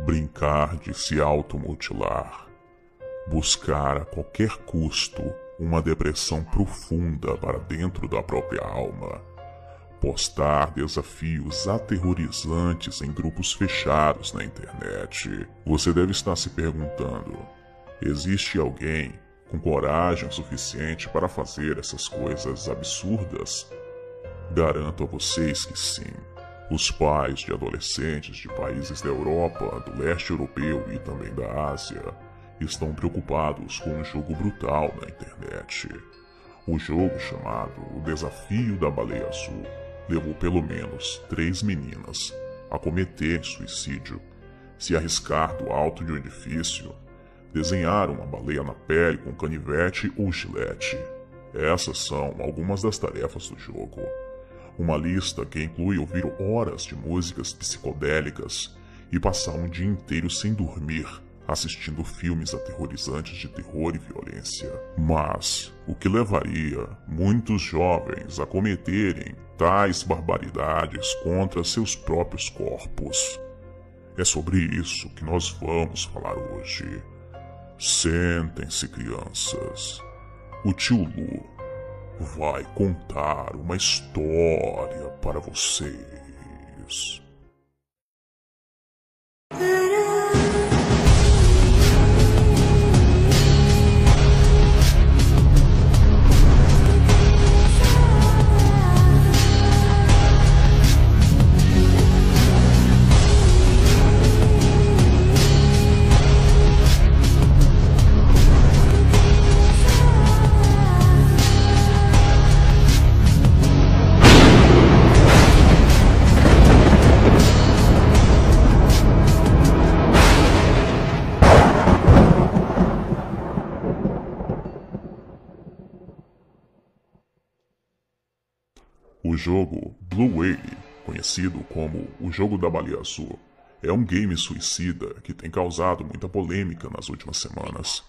brincar de se automutilar, buscar a qualquer custo uma depressão profunda para dentro da própria alma, postar desafios aterrorizantes em grupos fechados na internet. Você deve estar se perguntando: existe alguém com coragem suficiente para fazer essas coisas absurdas? Garanto a vocês que sim. Os pais de adolescentes de países da Europa, do leste europeu e também da Ásia estão preocupados com um jogo brutal na internet. O jogo chamado O Desafio da Baleia Azul levou pelo menos 3 meninas a cometer suicídio, se arriscar do alto de um edifício, desenhar uma baleia na pele com canivete ou gilete. Essas são algumas das tarefas do jogo. Uma lista que inclui ouvir horas de músicas psicodélicas e passar um dia inteiro sem dormir, assistindo filmes aterrorizantes de terror e violência. Mas o que levaria muitos jovens a cometerem tais barbaridades contra seus próprios corpos? É sobre isso que nós vamos falar hoje. Sentem-se, crianças. O tio Lu vai contar uma história para vocês. O jogo Blue Whale, conhecido como o Jogo da Baleia Azul, é um game suicida que tem causado muita polêmica nas últimas semanas.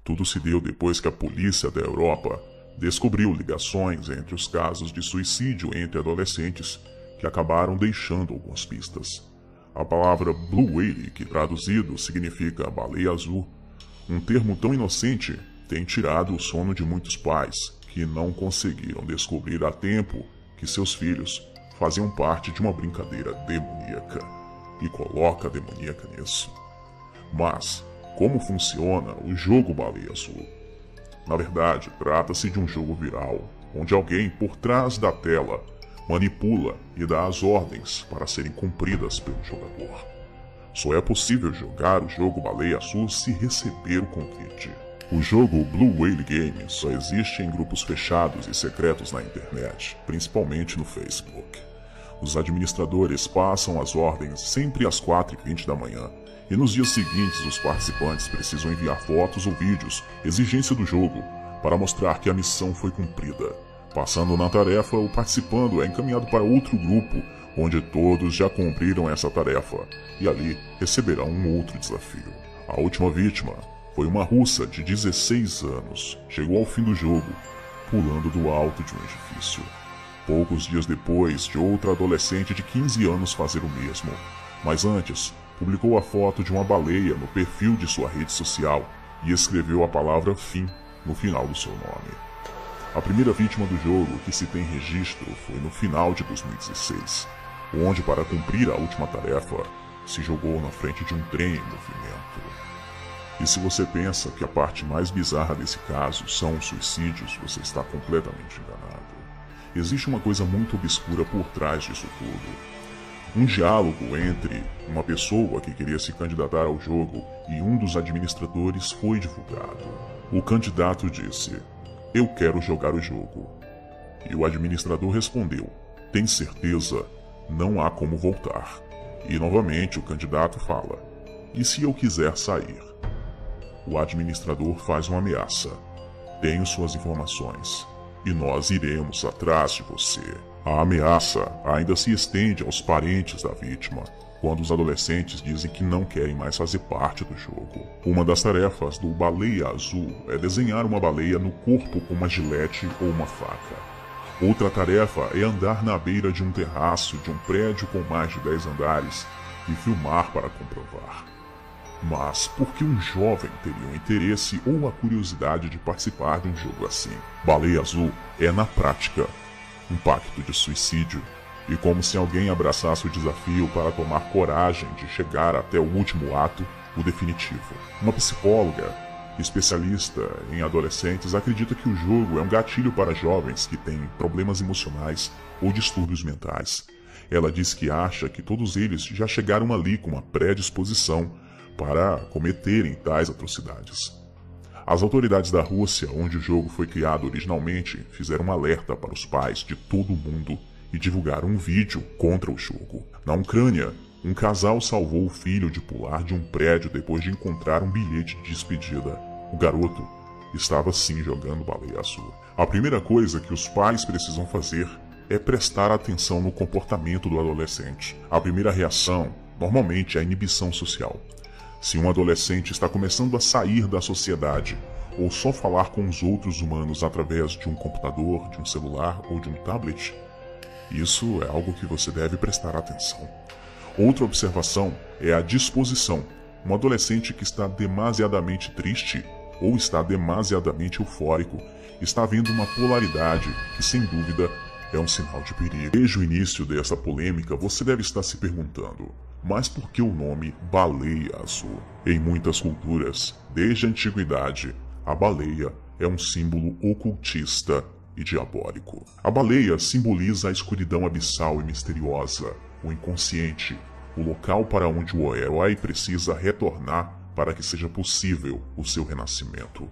Tudo se deu depois que a polícia da Europa descobriu ligações entre os casos de suicídio entre adolescentes que acabaram deixando algumas pistas. A palavra Blue Whale, que traduzido significa baleia azul, um termo tão inocente, tem tirado o sono de muitos pais que não conseguiram descobrir a tempo que seus filhos faziam parte de uma brincadeira demoníaca. E coloca demoníaca nisso. Mas, como funciona o jogo Baleia Azul? Na verdade, trata-se de um jogo viral, onde alguém por trás da tela manipula e dá as ordens para serem cumpridas pelo jogador. Só é possível jogar o jogo Baleia Azul se receber o convite. O jogo Blue Whale Game só existe em grupos fechados e secretos na internet, principalmente no Facebook. Os administradores passam as ordens sempre às 4h20 da manhã, e nos dias seguintes os participantes precisam enviar fotos ou vídeos, exigência do jogo, para mostrar que a missão foi cumprida. Passando na tarefa, o participando é encaminhado para outro grupo, onde todos já cumpriram essa tarefa, e ali receberão um outro desafio. A última vítima foi uma russa de 16 anos. Chegou ao fim do jogo, pulando do alto de um edifício. Poucos dias depois, de outra adolescente de 15 anos fazer o mesmo. Mas antes, publicou a foto de uma baleia no perfil de sua rede social e escreveu a palavra fim no final do seu nome. A primeira vítima do jogo que se tem registro foi no final de 2016, onde, para cumprir a última tarefa, se jogou na frente de um trem em movimento. E se você pensa que a parte mais bizarra desse caso são os suicídios, você está completamente enganado. Existe uma coisa muito obscura por trás disso tudo. Um diálogo entre uma pessoa que queria se candidatar ao jogo e um dos administradores foi divulgado. O candidato disse: "Eu quero jogar o jogo." E o administrador respondeu: "Tem certeza? Não há como voltar." E novamente o candidato fala: "E se eu quiser sair?" O administrador faz uma ameaça: "Tenho suas informações e nós iremos atrás de você." A ameaça ainda se estende aos parentes da vítima, quando os adolescentes dizem que não querem mais fazer parte do jogo. Uma das tarefas do Baleia Azul é desenhar uma baleia no corpo com uma gilete ou uma faca. Outra tarefa é andar na beira de um terraço de um prédio com mais de 10 andares e filmar para comprovar. Mas por que um jovem teria o interesse ou a curiosidade de participar de um jogo assim? Baleia Azul é, na prática, um pacto de suicídio, e como se alguém abraçasse o desafio para tomar coragem de chegar até o último ato, o definitivo. Uma psicóloga especialista em adolescentes acredita que o jogo é um gatilho para jovens que têm problemas emocionais ou distúrbios mentais. Ela diz que acha que todos eles já chegaram ali com uma predisposição para cometerem tais atrocidades. As autoridades da Rússia, onde o jogo foi criado originalmente, fizeram um alerta para os pais de todo o mundo e divulgaram um vídeo contra o jogo. Na Ucrânia, um casal salvou o filho de pular de um prédio depois de encontrar um bilhete de despedida. O garoto estava sim jogando Baleia Azul. A primeira coisa que os pais precisam fazer é prestar atenção no comportamento do adolescente. A primeira reação, normalmente, é a inibição social. Se um adolescente está começando a sair da sociedade ou só falar com os outros humanos através de um computador, de um celular ou de um tablet, isso é algo que você deve prestar atenção. Outra observação é a disposição. Um adolescente que está demasiadamente triste ou está demasiadamente eufórico está vendo uma polaridade que, sem dúvida, é um sinal de perigo. Desde o início dessa polêmica, você deve estar se perguntando: mas por que o nome Baleia Azul? Em muitas culturas, desde a antiguidade, a baleia é um símbolo ocultista e diabólico. A baleia simboliza a escuridão abissal e misteriosa, o inconsciente, o local para onde o herói precisa retornar para que seja possível o seu renascimento.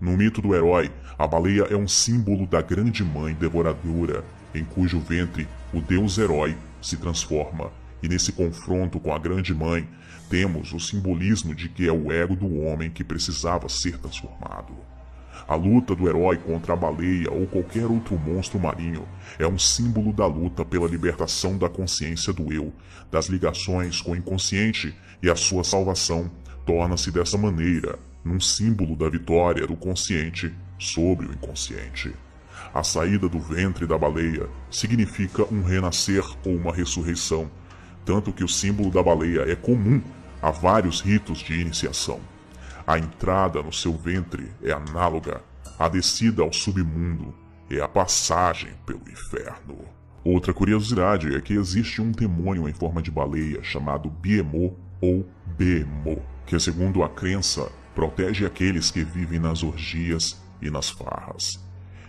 No mito do herói, a baleia é um símbolo da grande mãe devoradora, em cujo ventre o deus herói se transforma. E nesse confronto com a grande mãe, temos o simbolismo de que é o ego do homem que precisava ser transformado. A luta do herói contra a baleia ou qualquer outro monstro marinho é um símbolo da luta pela libertação da consciência do eu, das ligações com o inconsciente, e a sua salvação torna-se dessa maneira num símbolo da vitória do consciente sobre o inconsciente. A saída do ventre da baleia significa um renascer ou uma ressurreição, tanto que o símbolo da baleia é comum a vários ritos de iniciação. A entrada no seu ventre é análoga à descida ao submundo, é a passagem pelo inferno. Outra curiosidade é que existe um demônio em forma de baleia chamado Biemo ou Bemo, que, segundo a crença, protege aqueles que vivem nas orgias e nas farras.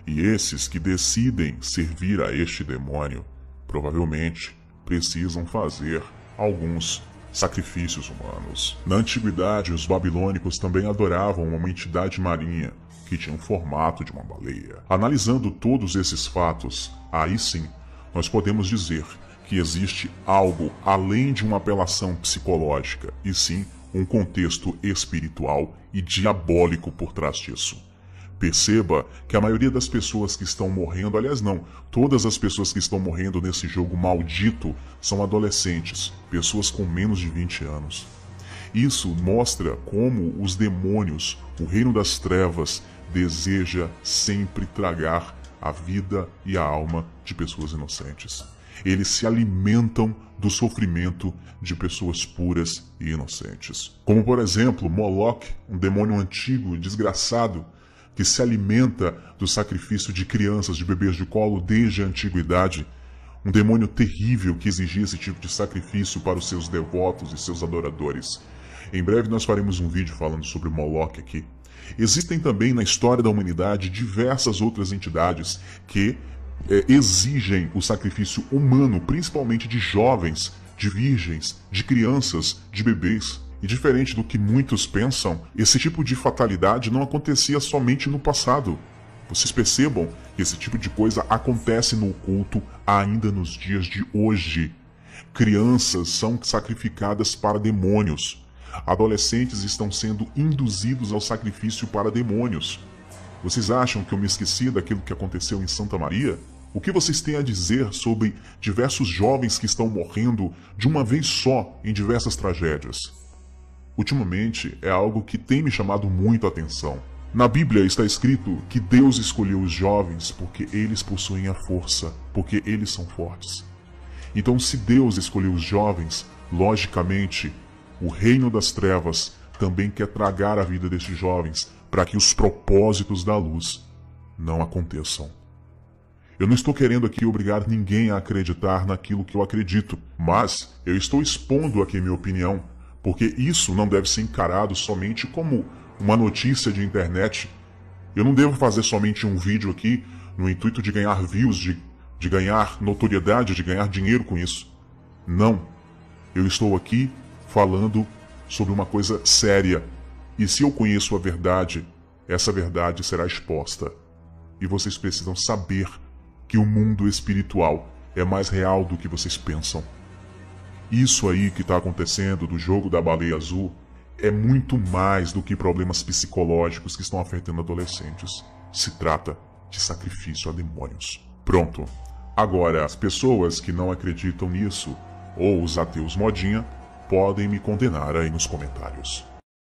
E esses que decidem servir a este demônio, provavelmente precisam fazer alguns sacrifícios humanos. Na antiguidade, os babilônicos também adoravam uma entidade marinha que tinha o formato de uma baleia. Analisando todos esses fatos, aí sim, nós podemos dizer que existe algo além de uma apelação psicológica, e sim um contexto espiritual e diabólico por trás disso. Perceba que a maioria das pessoas que estão morrendo, aliás não, todas as pessoas que estão morrendo nesse jogo maldito são adolescentes, pessoas com menos de 20 anos. Isso mostra como os demônios, o reino das trevas, deseja sempre tragar a vida e a alma de pessoas inocentes. Eles se alimentam do sofrimento de pessoas puras e inocentes. Como, por exemplo, Moloch, um demônio antigo e desgraçado, que se alimenta do sacrifício de crianças, de bebês de colo desde a antiguidade. Um demônio terrível que exigia esse tipo de sacrifício para os seus devotos e seus adoradores. Em breve nós faremos um vídeo falando sobre Moloch aqui. Existem também na história da humanidade diversas outras entidades que exigem o sacrifício humano, principalmente de jovens, de virgens, de crianças, de bebês. E diferente do que muitos pensam, esse tipo de fatalidade não acontecia somente no passado. Vocês percebam que esse tipo de coisa acontece no oculto ainda nos dias de hoje. Crianças são sacrificadas para demônios. Adolescentes estão sendo induzidos ao sacrifício para demônios. Vocês acham que eu me esqueci daquilo que aconteceu em Santa Maria? O que vocês têm a dizer sobre diversos jovens que estão morrendo de uma vez só em diversas tragédias? Ultimamente é algo que tem me chamado muito a atenção. Na Bíblia está escrito que Deus escolheu os jovens porque eles possuem a força, porque eles são fortes. Então, se Deus escolheu os jovens, Logicamente, o reino das trevas também quer tragar a vida destes jovens para que os propósitos da luz não aconteçam. Eu não estou querendo aqui obrigar ninguém a acreditar naquilo que eu acredito, mas eu estou expondo aqui minha opinião, porque isso não deve ser encarado somente como uma notícia de internet. Eu não devo fazer somente um vídeo aqui no intuito de ganhar views, de ganhar notoriedade, de ganhar dinheiro com isso. Não. Eu estou aqui falando sobre uma coisa séria. E se eu conheço a verdade, essa verdade será exposta. E vocês precisam saber que o mundo espiritual é mais real do que vocês pensam. Isso aí que está acontecendo do jogo da baleia azul é muito mais do que problemas psicológicos que estão afetando adolescentes. Se trata de sacrifício a demônios. Pronto. Agora, as pessoas que não acreditam nisso, ou os ateus modinha, podem me condenar aí nos comentários.